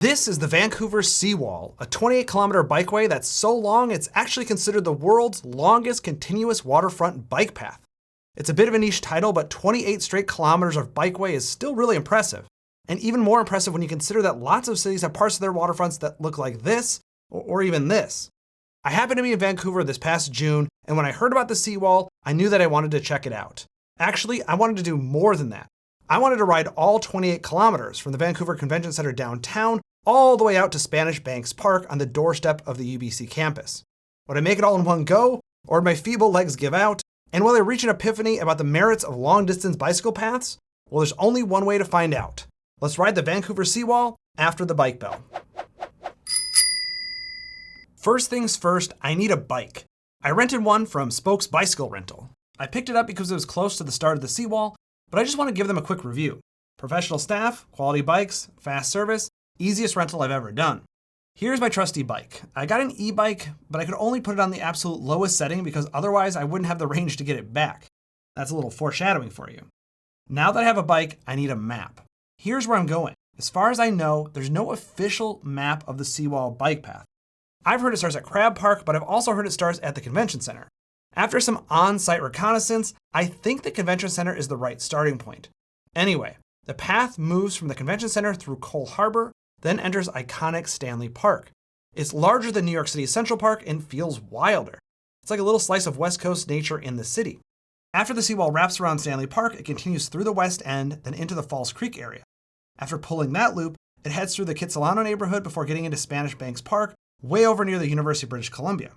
This is the Vancouver Seawall, a 28-kilometer bikeway that's so long it's actually considered the world's longest continuous waterfront bike path. It's a bit of a niche title, but 28 straight kilometers of bikeway is still really impressive. And even more impressive when you consider that lots of cities have parts of their waterfronts that look like this, or even this. I happened to be in Vancouver this past June, and when I heard about the seawall, I knew that I wanted to check it out. Actually, I wanted to do more than that. I wanted to ride all 28 kilometers from the Vancouver Convention Center downtown all the way out to Spanish Banks Park on the doorstep of the UBC campus. Would I make it all in one go, or would my feeble legs give out? And will I reach an epiphany about the merits of long-distance bicycle paths? Well, there's only one way to find out. Let's ride the Vancouver Seawall after the bike bell. First things first, I need a bike. I rented one from Spokes Bicycle Rental. I picked it up because it was close to the start of the seawall, but I just want to give them a quick review. Professional staff, quality bikes, fast service, easiest rental I've ever done. Here's my trusty bike. I got an e-bike, but I could only put it on the absolute lowest setting because otherwise I wouldn't have the range to get it back. That's a little foreshadowing for you. Now that I have a bike, I need a map. Here's where I'm going. As far as I know, there's no official map of the seawall bike path. I've heard it starts at Crab Park, but I've also heard it starts at the Convention Center. After some on-site reconnaissance, I think the Convention Center is the right starting point. Anyway, the path moves from the Convention Center through Cole Harbor, then enters iconic Stanley Park. It's larger than New York City's Central Park and feels wilder. It's like a little slice of West Coast nature in the city. After the seawall wraps around Stanley Park, it continues through the West End, then into the Falls Creek area. After pulling that loop, it heads through the Kitsilano neighborhood before getting into Spanish Banks Park, way over near the University of British Columbia.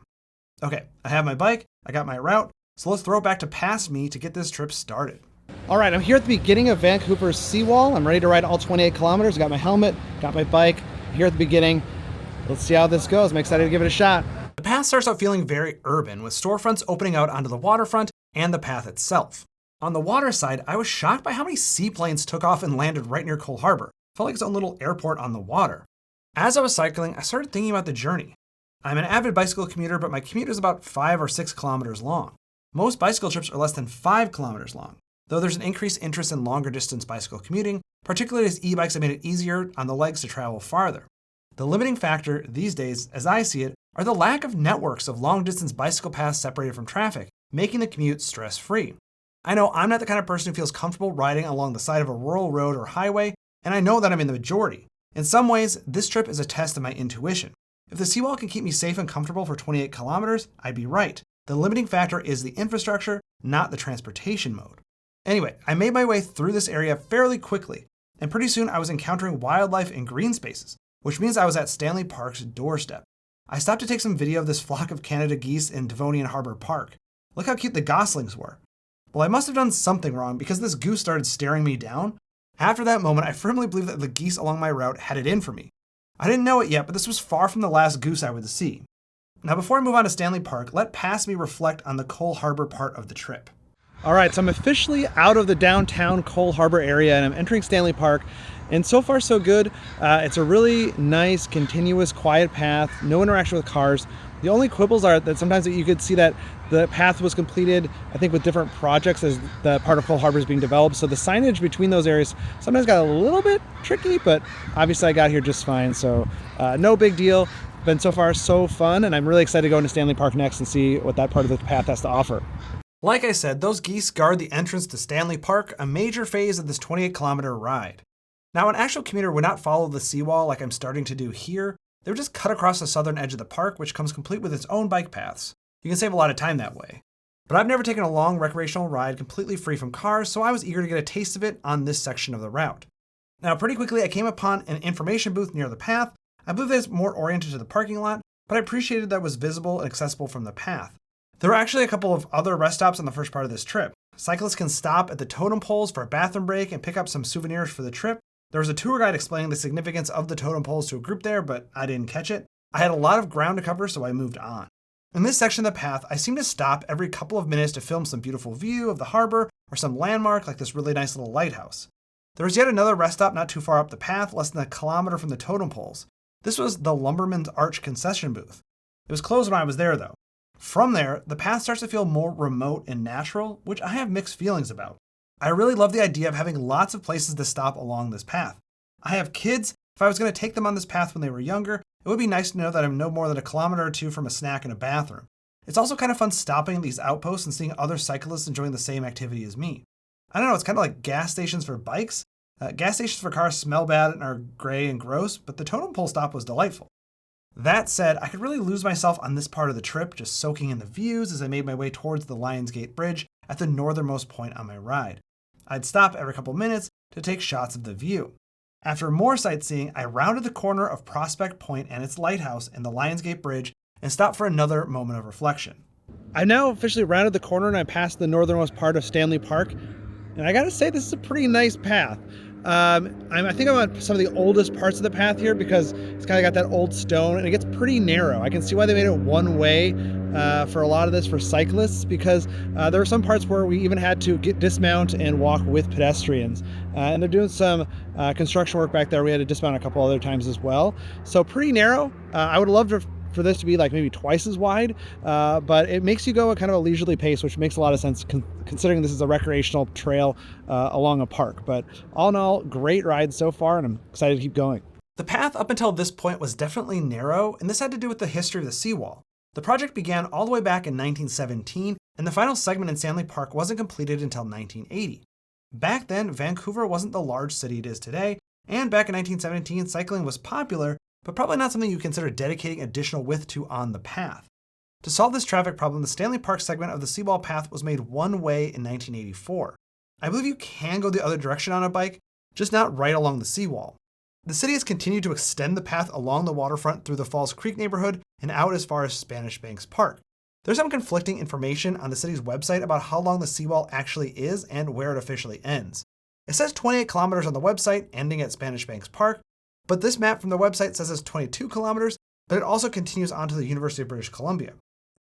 Okay, I have my bike, I got my route, so let's throw it back to past me to get this trip started. All right, I'm here at the beginning of Vancouver's seawall. I'm ready to ride all 28 kilometers. I got my helmet, got my bike. I'm here at the beginning. Let's see how this goes. I'm excited to give it a shot. The path starts out feeling very urban, with storefronts opening out onto the waterfront and the path itself. On the water side, I was shocked by how many seaplanes took off and landed right near Cole Harbor. It felt like its own little airport on the water. As I was cycling, I started thinking about the journey. I'm an avid bicycle commuter, but my commute is about 5 or 6 kilometers long. Most bicycle trips are less than 5 kilometers long, though there's an increased interest in longer distance bicycle commuting, particularly as e-bikes have made it easier on the legs to travel farther. The limiting factor these days, as I see it, are the lack of networks of long distance bicycle paths separated from traffic, making the commute stress-free. I know I'm not the kind of person who feels comfortable riding along the side of a rural road or highway, and I know that I'm in the majority. In some ways, this trip is a test of my intuition. If the seawall can keep me safe and comfortable for 28 kilometers, I'd be right. The limiting factor is the infrastructure, not the transportation mode. Anyway, I made my way through this area fairly quickly, and pretty soon I was encountering wildlife and green spaces, which means I was at Stanley Park's doorstep. I stopped to take some video of this flock of Canada geese in Devonian Harbor Park. Look how cute the goslings were. Well, I must have done something wrong because this goose started staring me down. After that moment, I firmly believed that the geese along my route had it in for me. I didn't know it yet, but this was far from the last goose I would see. Now, before I move on to Stanley Park, let past me reflect on the Cole Harbor part of the trip. All right, so I'm officially out of the downtown Cole Harbor area and I'm entering Stanley Park. And so far so good. It's a really nice, continuous, quiet path, no interaction with cars. The only quibbles are that sometimes you could see that the path was completed, I think, with different projects as the part of Cole Harbor is being developed. So the signage between those areas sometimes got a little bit tricky, but obviously I got here just fine. So no big deal. Been so far so fun, and I'm really excited to go into Stanley Park next and see what that part of the path has to offer. Like I said, those geese guard the entrance to Stanley Park, a major phase of this 28-kilometer ride. Now, an actual commuter would not follow the seawall like I'm starting to do here. They would just cut across the southern edge of the park, which comes complete with its own bike paths. You can save a lot of time that way. But I've never taken a long recreational ride completely free from cars, so I was eager to get a taste of it on this section of the route. Now, pretty quickly, I came upon an information booth near the path. I believe it's more oriented to the parking lot, but I appreciated that it was visible and accessible from the path. There were actually a couple of other rest stops on the first part of this trip. Cyclists can stop at the totem poles for a bathroom break and pick up some souvenirs for the trip. There was a tour guide explaining the significance of the totem poles to a group there, but I didn't catch it. I had a lot of ground to cover, so I moved on. In this section of the path, I seem to stop every couple of minutes to film some beautiful view of the harbor or some landmark like this really nice little lighthouse. There was yet another rest stop not too far up the path, less than a kilometer from the totem poles. This was the Lumberman's Arch concession booth. It was closed when I was there, though. From there, the path starts to feel more remote and natural, which I have mixed feelings about. I really love the idea of having lots of places to stop along this path. I have kids, If I was going to take them on this path when they were younger, it would be nice to know that I'm no more than a kilometer or two from a snack and a bathroom. It's also kind of fun stopping at these outposts and seeing other cyclists enjoying the same activity as me. I don't know, it's kind of like gas stations for bikes. Gas stations for cars smell bad and are gray and gross, but the totem pole stop was delightful. That said, I could really lose myself on this part of the trip, just soaking in the views as I made my way towards the Lions Gate Bridge at the northernmost point on my ride. I'd stop every couple minutes to take shots of the view. After more sightseeing, I rounded the corner of Prospect Point and its lighthouse and the Lions Gate Bridge and stopped for another moment of reflection. I've now officially rounded the corner and I passed the northernmost part of Stanley Park. And I gotta say, this is a pretty nice path. I think I'm on some of the oldest parts of the path here because it's kind of got that old stone and it gets pretty narrow. I can see why they made it one way for a lot of this for cyclists, because there are some parts where we even had to dismount and walk with pedestrians. And they're doing some construction work back there. We had to dismount a couple other times as well. So pretty narrow. I would love for this to be like maybe twice as wide, but it makes you go at kind of a leisurely pace, which makes a lot of sense considering this is a recreational trail along a park. But all in all, great ride so far, and I'm excited to keep going. The path up until this point was definitely narrow, and this had to do with the history of the seawall. The project began all the way back in 1917, and the final segment in Stanley Park wasn't completed until 1980. Back then, Vancouver wasn't the large city it is today, and back in 1917, cycling was popular, but probably not something you consider dedicating additional width to on the path. To solve this traffic problem, the Stanley Park segment of the seawall path was made one way in 1984. I believe you can go the other direction on a bike, just not right along the seawall. The city has continued to extend the path along the waterfront through the Falls Creek neighborhood and out as far as Spanish Banks Park. There's some conflicting information on the city's website about how long the seawall actually is and where it officially ends. It says 28 kilometers on the website, ending at Spanish Banks Park, but this map from the website says it's 22 kilometers, but it also continues on to the University of British Columbia.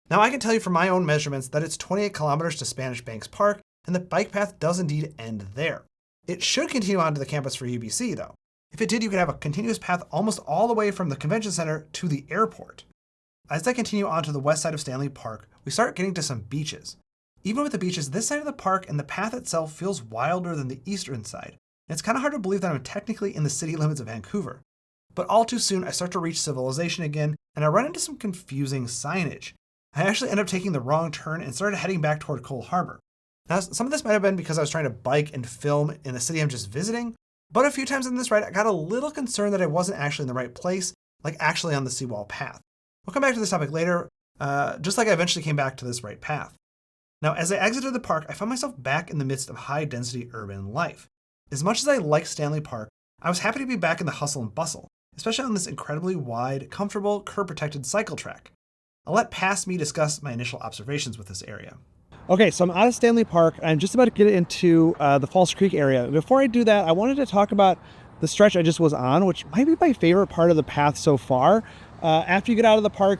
Now I can tell you from my own measurements that it's 28 kilometers to Spanish Banks Park, and the bike path does indeed end there. It should continue on to the campus for UBC though. If it did, you could have a continuous path almost all the way from the convention center to the airport. As I continue on to the west side of Stanley Park, we start getting to some beaches. Even with the beaches, this side of the park and the path itself feels wilder than the eastern side. And it's kind of hard to believe that I'm technically in the city limits of Vancouver. But all too soon, I start to reach civilization again, and I run into some confusing signage. I actually end up taking the wrong turn and started heading back toward Cole Harbor. Now, some of this might have been because I was trying to bike and film in the city I'm just visiting, but a few times in this ride, I got a little concerned that I wasn't actually in the right place, like actually on the seawall path. We'll come back to this topic later, just like I eventually came back to this right path. Now, as I exited the park, I found myself back in the midst of high-density urban life. As much as I liked Stanley Park, I was happy to be back in the hustle and bustle, especially on this incredibly wide, comfortable, curb-protected cycle track. I'll let past me discuss my initial observations with this area. Okay, so I'm out of Stanley Park. I'm just about to get into the Falls Creek area. Before I do that, I wanted to talk about the stretch I just was on, which might be my favorite part of the path so far. After you get out of the park,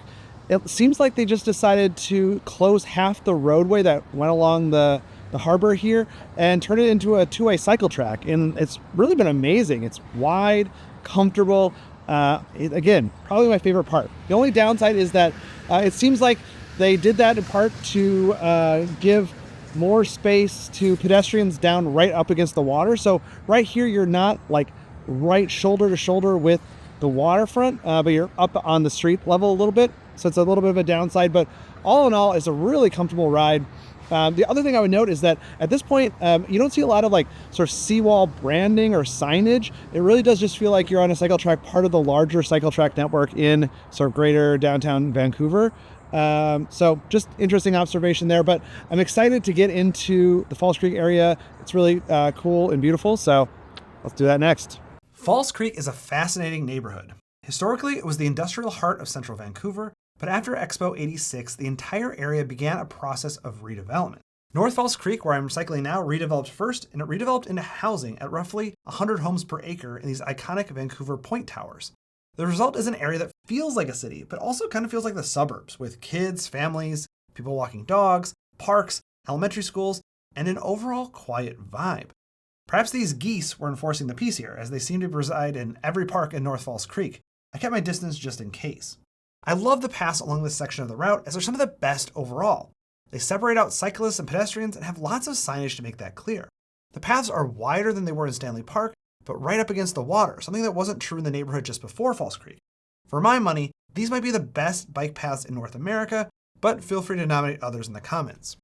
it seems like they just decided to close half the roadway that went along the harbor here and turn it into a two-way cycle track. And it's really been amazing. It's wide, comfortable. Again, probably my favorite part. The only downside is that it seems like they did that in part to give more space to pedestrians down right up against the water. So right here, you're not like right shoulder to shoulder with the waterfront, but you're up on the street level a little bit. So it's a little bit of a downside, but all in all, it's a really comfortable ride. The other thing I would note is that at this point, you don't see a lot of like sort of seawall branding or signage. It really does just feel like you're on a cycle track, part of the larger cycle track network in sort of greater downtown Vancouver. So just interesting observation there, but I'm excited to get into the Falls Creek area. It's really cool and beautiful. So let's do that next. Falls Creek is a fascinating neighborhood. Historically, it was the industrial heart of central Vancouver, but after Expo 86, the entire area began a process of redevelopment. North Falls Creek, where I'm cycling now, redeveloped first, and it redeveloped into housing at roughly 100 homes per acre in these iconic Vancouver point towers. The result is an area that feels like a city, but also kind of feels like the suburbs, with kids, families, people walking dogs, parks, elementary schools, and an overall quiet vibe. Perhaps these geese were enforcing the peace here, as they seem to reside in every park in North Falls Creek. I kept my distance just in case. I love the paths along this section of the route, as they're some of the best overall. They separate out cyclists and pedestrians and have lots of signage to make that clear. The paths are wider than they were in Stanley Park, but right up against the water, something that wasn't true in the neighborhood just before False Creek. For my money, these might be the best bike paths in North America, but feel free to nominate others in the comments.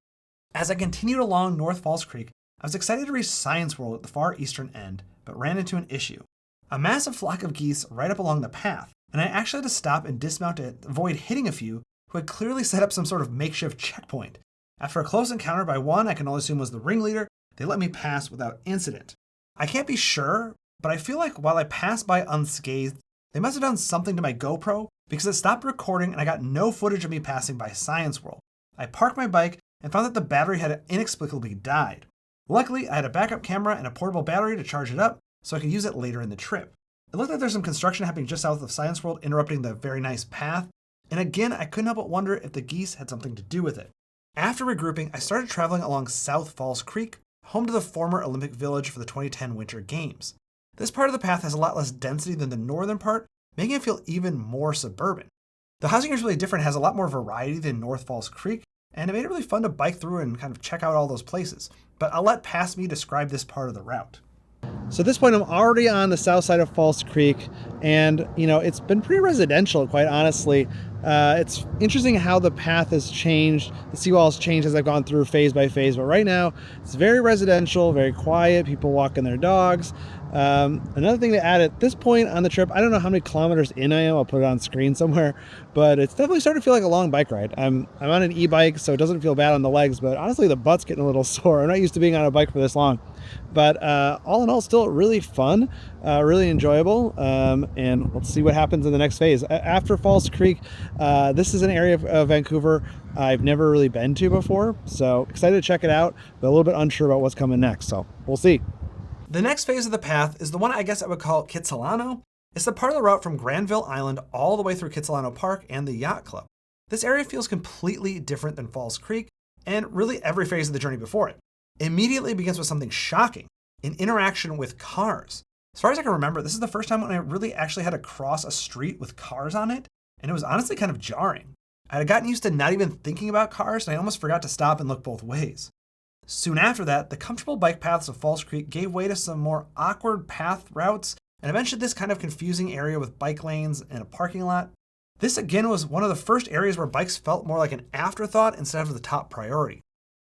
As I continued along North False Creek, I was excited to reach Science World at the far eastern end, but ran into an issue. A massive flock of geese right up along the path, and I actually had to stop and dismount to avoid hitting a few who had clearly set up some sort of makeshift checkpoint. After a close encounter by one I can only assume was the ringleader, they let me pass without incident. I can't be sure, but I feel like while I passed by unscathed, they must have done something to my GoPro because it stopped recording and I got no footage of me passing by Science World. I parked my bike and found that the battery had inexplicably died. Luckily, I had a backup camera and a portable battery to charge it up so I could use it later in the trip. It looked like there's some construction happening just south of Science World, interrupting the very nice path. And again, I couldn't help but wonder if the geese had something to do with it. After regrouping, I started traveling along South False Creek, home to the former Olympic Village for the 2010 Winter Games. This part of the path has a lot less density than the northern part, making it feel even more suburban. The housing is really different, has a lot more variety than North False Creek, and it made it really fun to bike through and kind of check out all those places. But I'll let Past Me describe this part of the route. So at this point, I'm already on the south side of False Creek, and it's been pretty residential, quite honestly. It's interesting how the path has changed. The seawall has changed as I've gone through phase by phase, but right now it's very residential, very quiet, people walking their dogs. Another thing to add at this point on the trip, I don't know how many kilometers in I am, I'll put it on screen somewhere, but it's definitely starting to feel like a long bike ride. I'm on an e-bike, so it doesn't feel bad on the legs, but honestly the butt's getting a little sore. I'm not used to being on a bike for this long. But all in all, still really fun, really enjoyable, and let's see what happens in the next phase. After False Creek, this is an area of Vancouver I've never really been to before, so excited to check it out, but a little bit unsure about what's coming next, so we'll see. The next phase of the path is the one I guess I would call Kitsilano. It's the part of the route from Granville Island all the way through Kitsilano Park and the Yacht Club. This area feels completely different than False Creek, and really every phase of the journey before it. It immediately begins with something shocking, an interaction with cars. As far as I can remember, this is the first time when I really actually had to cross a street with cars on it, and it was honestly kind of jarring. I had gotten used to not even thinking about cars, and I almost forgot to stop and look both ways. Soon after that, the comfortable bike paths of False Creek gave way to some more awkward path routes, and eventually this kind of confusing area with bike lanes and a parking lot. This again was one of the first areas where bikes felt more like an afterthought instead of the top priority.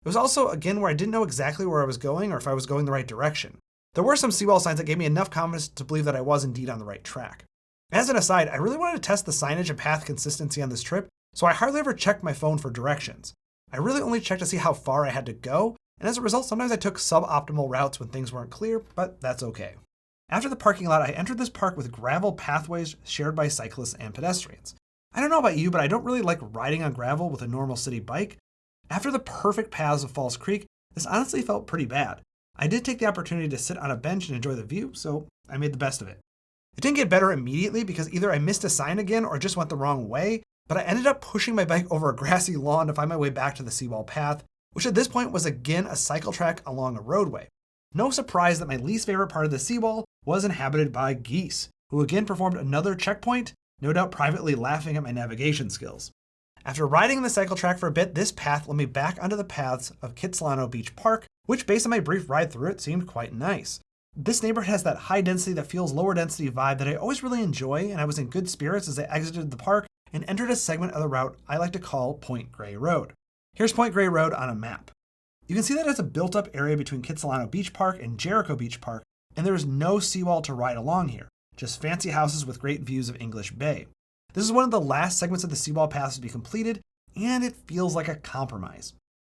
It was also, again, where I didn't know exactly where I was going or if I was going the right direction. There were some seawall signs that gave me enough confidence to believe that I was indeed on the right track. As an aside, I really wanted to test the signage and path consistency on this trip, so I hardly ever checked my phone for directions. I really only checked to see how far I had to go, and as a result, sometimes I took suboptimal routes when things weren't clear, but that's okay. After the parking lot, I entered this park with gravel pathways shared by cyclists and pedestrians. I don't know about you, but I don't really like riding on gravel with a normal city bike. After the perfect paths of False Creek, this honestly felt pretty bad. I did take the opportunity to sit on a bench and enjoy the view, so I made the best of it. It didn't get better immediately because either I missed a sign again or just went the wrong way, but I ended up pushing my bike over a grassy lawn to find my way back to the seawall path, which at this point was again a cycle track along a roadway. No surprise that my least favorite part of the seawall was inhabited by geese, who again performed another checkpoint, no doubt privately laughing at my navigation skills. After riding the cycle track for a bit, this path led me back onto the paths of Kitsilano Beach Park, which based on my brief ride through it seemed quite nice. This neighborhood has that high density that feels lower density vibe that I always really enjoy, and I was in good spirits as I exited the park and entered a segment of the route I like to call Point Grey Road. Here's Point Grey Road on a map. You can see that it's a built-up area between Kitsilano Beach Park and Jericho Beach Park, and there is no seawall to ride along here, just fancy houses with great views of English Bay. This is one of the last segments of the seawall paths to be completed, and it feels like a compromise.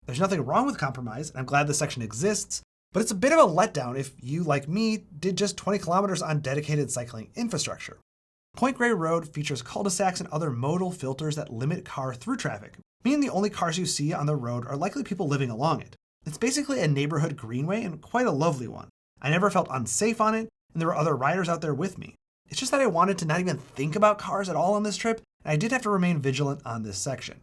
There's nothing wrong with compromise, and I'm glad this section exists, but it's a bit of a letdown if you, like me, did just 20 kilometers on dedicated cycling infrastructure. Point Grey Road features cul-de-sacs and other modal filters that limit car through traffic, meaning the only cars you see on the road are likely people living along it. It's basically a neighborhood greenway and quite a lovely one. I never felt unsafe on it, and there were other riders out there with me. It's just that I wanted to not even think about cars at all on this trip, and I did have to remain vigilant on this section.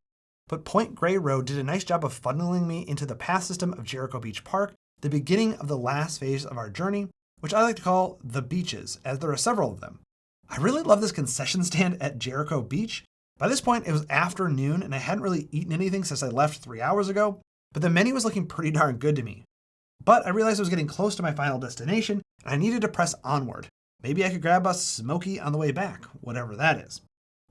But Point Grey Road did a nice job of funneling me into the path system of Jericho Beach Park, the beginning of the last phase of our journey, which I like to call the beaches, as there are several of them. I really love this concession stand at Jericho Beach. By this point, it was afternoon, and I hadn't really eaten anything since I left 3 hours ago, but the menu was looking pretty darn good to me. But I realized I was getting close to my final destination, and I needed to press onward. Maybe I could grab a smoky on the way back, whatever that is.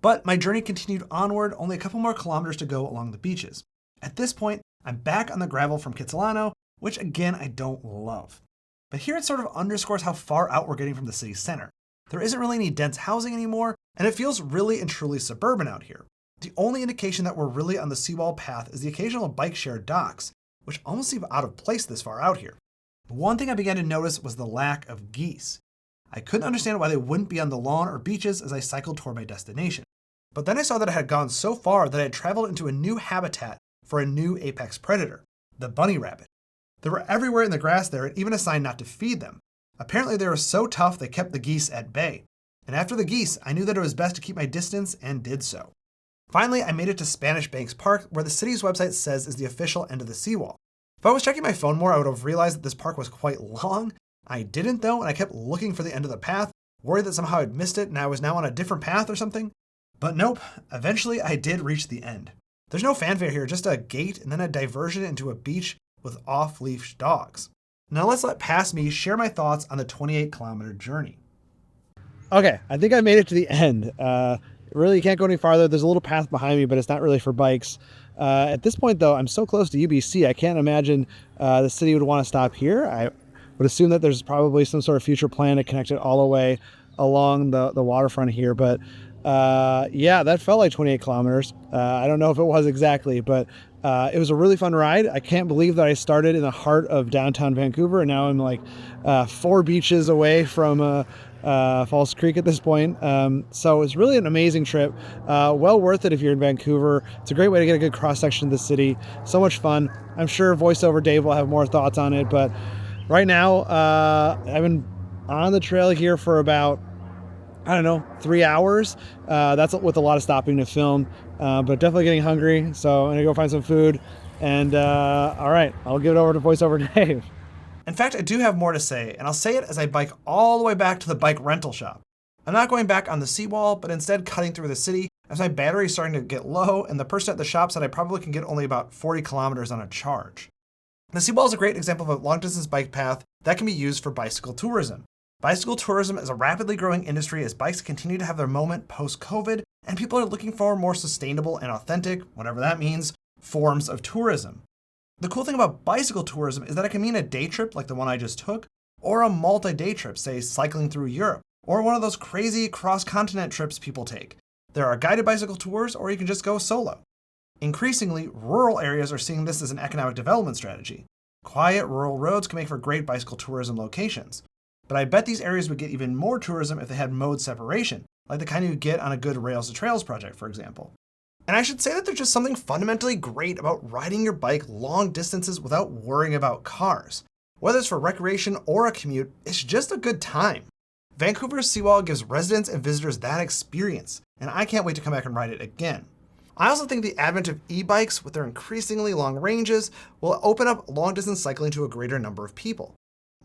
But my journey continued onward, only a couple more kilometers to go along the beaches. At this point, I'm back on the gravel from Kitsilano, which again, I don't love. But here it sort of underscores how far out we're getting from the city center. There isn't really any dense housing anymore, and it feels really and truly suburban out here. The only indication that we're really on the seawall path is the occasional bike share docks, which almost seem out of place this far out here. One thing I began to notice was the lack of geese. I couldn't understand why they wouldn't be on the lawn or beaches as I cycled toward my destination. But then I saw that I had gone so far that I had traveled into a new habitat for a new apex predator, the bunny rabbit. They were everywhere in the grass there and even a sign not to feed them. Apparently they were so tough they kept the geese at bay. And after the geese, I knew that it was best to keep my distance and did so. Finally, I made it to Spanish Banks Park, where the city's website says is the official end of the seawall. If I was checking my phone more, I would have realized that this park was quite long. I didn't though, and I kept looking for the end of the path, worried that somehow I'd missed it and I was now on a different path or something. But nope, eventually I did reach the end. There's no fanfare here, just a gate and then a diversion into a beach with off-leash dogs. Now let's let past me share my thoughts on the 28-kilometer journey. Okay, I think I made it to the end. Really, you can't go any farther. There's a little path behind me, but it's not really for bikes. At this point, though, I'm so close to UBC, I can't imagine the city would want to stop here. I would assume that there's probably some sort of future plan to connect it all the way along the waterfront here. But yeah, that felt like 28 kilometers. I don't know if it was exactly, but it was a really fun ride. I can't believe that I started in the heart of downtown Vancouver, and now I'm like 4 beaches away from False Creek at this point. So it's really an amazing trip. Well worth it if you're in Vancouver. It's a great way to get a good cross-section of the city. So much fun. I'm sure voiceover Dave will have more thoughts on it, but right now I've been on the trail here for about, I don't know, 3 hours. That's with a lot of stopping to film, but definitely getting hungry. So I'm gonna go find some food. And all right, I'll give it over to voiceover Dave. In fact, I do have more to say, and I'll say it as I bike all the way back to the bike rental shop. I'm not going back on the seawall, but instead cutting through the city as my battery is starting to get low, and the person at the shop said I probably can get only about 40 kilometers on a charge. The seawall is a great example of a long-distance bike path that can be used for bicycle tourism. Bicycle tourism is a rapidly growing industry as bikes continue to have their moment post-COVID, and people are looking for more sustainable and authentic, whatever that means, forms of tourism. The cool thing about bicycle tourism is that it can mean a day trip like the one I just took, or a multi-day trip, say cycling through Europe, or one of those crazy cross-continent trips people take. There are guided bicycle tours, or you can just go solo. Increasingly, rural areas are seeing this as an economic development strategy. Quiet rural roads can make for great bicycle tourism locations. But I bet these areas would get even more tourism if they had mode separation, like the kind you get on a good Rails to Trails project, for example. And I should say that there's just something fundamentally great about riding your bike long distances without worrying about cars. Whether it's for recreation or a commute, it's just a good time. Vancouver's seawall gives residents and visitors that experience, and I can't wait to come back and ride it again. I also think the advent of e-bikes with their increasingly long ranges will open up long-distance cycling to a greater number of people.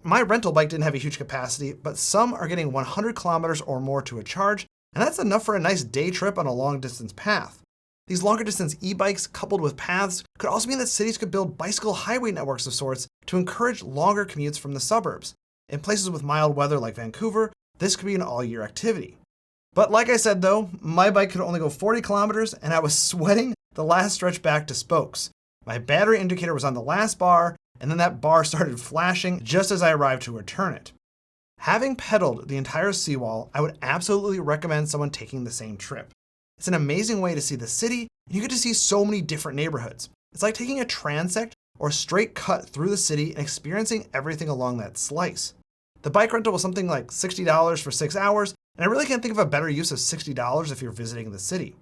My rental bike didn't have a huge capacity, but some are getting 100 kilometers or more to a charge, and that's enough for a nice day trip on a long-distance path. These longer distance e-bikes coupled with paths could also mean that cities could build bicycle highway networks of sorts to encourage longer commutes from the suburbs. In places with mild weather like Vancouver, this could be an all-year activity. But like I said though, my bike could only go 40 kilometers and I was sweating the last stretch back to Spokes. My battery indicator was on the last bar, and then that bar started flashing just as I arrived to return it. Having pedaled the entire seawall, I would absolutely recommend someone taking the same trip. It's an amazing way to see the city, and you get to see so many different neighborhoods. It's like taking a transect or a straight cut through the city and experiencing everything along that slice. The bike rental was something like $60 for 6 hours, and I really can't think of a better use of $60 if you're visiting the city.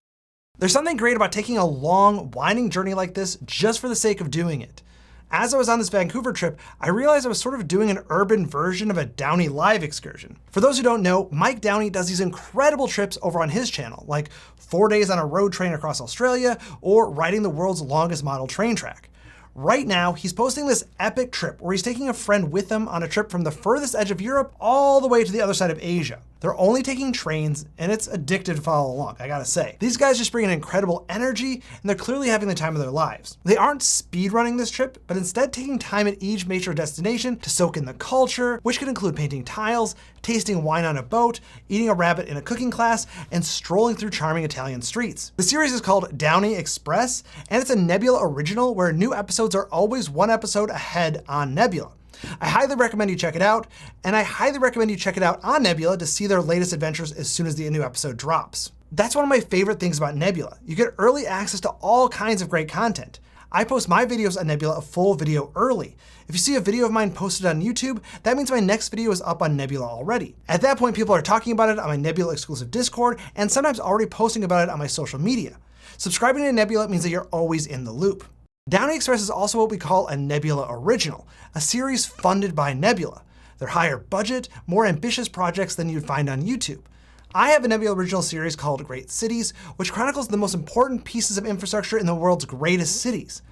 There's something great about taking a long, winding journey like this just for the sake of doing it. As I was on this Vancouver trip, I realized I was sort of doing an urban version of a Downey Live excursion. For those who don't know, Mike Downey does these incredible trips over on his channel, like 4 days on a road train across Australia or riding the world's longest model train track. Right now, he's posting this epic trip where he's taking a friend with him on a trip from the furthest edge of Europe all the way to the other side of Asia. They're only taking trains, and it's addictive to follow along, I gotta say. These guys just bring an incredible energy, and they're clearly having the time of their lives. They aren't speedrunning this trip, but instead taking time at each major destination to soak in the culture, which could include painting tiles, tasting wine on a boat, eating a rabbit in a cooking class, and strolling through charming Italian streets. The series is called Downey Express, and it's a Nebula original where new episodes are always one episode ahead on Nebula. I highly recommend you check it out, and I highly recommend you check it out on Nebula to see their latest adventures as soon as the new episode drops. That's one of my favorite things about Nebula. You get early access to all kinds of great content. I post my videos on Nebula a full video early. If you see a video of mine posted on YouTube, that means my next video is up on Nebula already. At that point, people are talking about it on my Nebula exclusive Discord, and sometimes already posting about it on my social media. Subscribing to Nebula means that you're always in the loop. Downey Express is also what we call a Nebula original, a series funded by Nebula. They're higher budget, more ambitious projects than you'd find on YouTube. I have a Nebula original series called Great Cities, which chronicles the most important pieces of infrastructure in the world's greatest cities.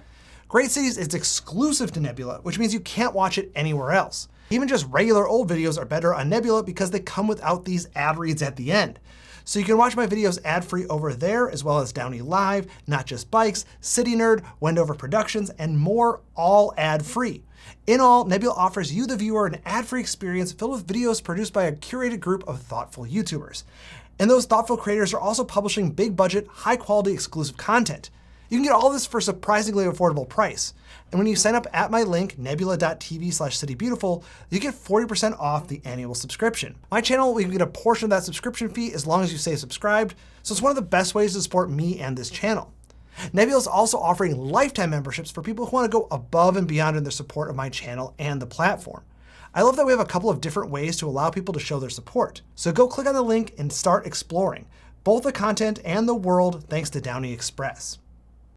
Great Cities is exclusive to Nebula, which means you can't watch it anywhere else. Even just regular old videos are better on Nebula because they come without these ad reads at the end. So you can watch my videos ad-free over there, as well as Downey Live, Not Just Bikes, City Nerd, Wendover Productions, and more, all ad-free. In all, Nebula offers you, the viewer, an ad-free experience filled with videos produced by a curated group of thoughtful YouTubers. And those thoughtful creators are also publishing big-budget, high-quality exclusive content. You can get all this for a surprisingly affordable price. And when you sign up at my link, nebula.tv/citybeautiful, you get 40% off the annual subscription. My channel will get a portion of that subscription fee as long as you stay subscribed, so it's one of the best ways to support me and this channel. Nebula is also offering lifetime memberships for people who want to go above and beyond in their support of my channel and the platform. I love that we have a couple of different ways to allow people to show their support. So go click on the link and start exploring both the content and the world thanks to Downey Express.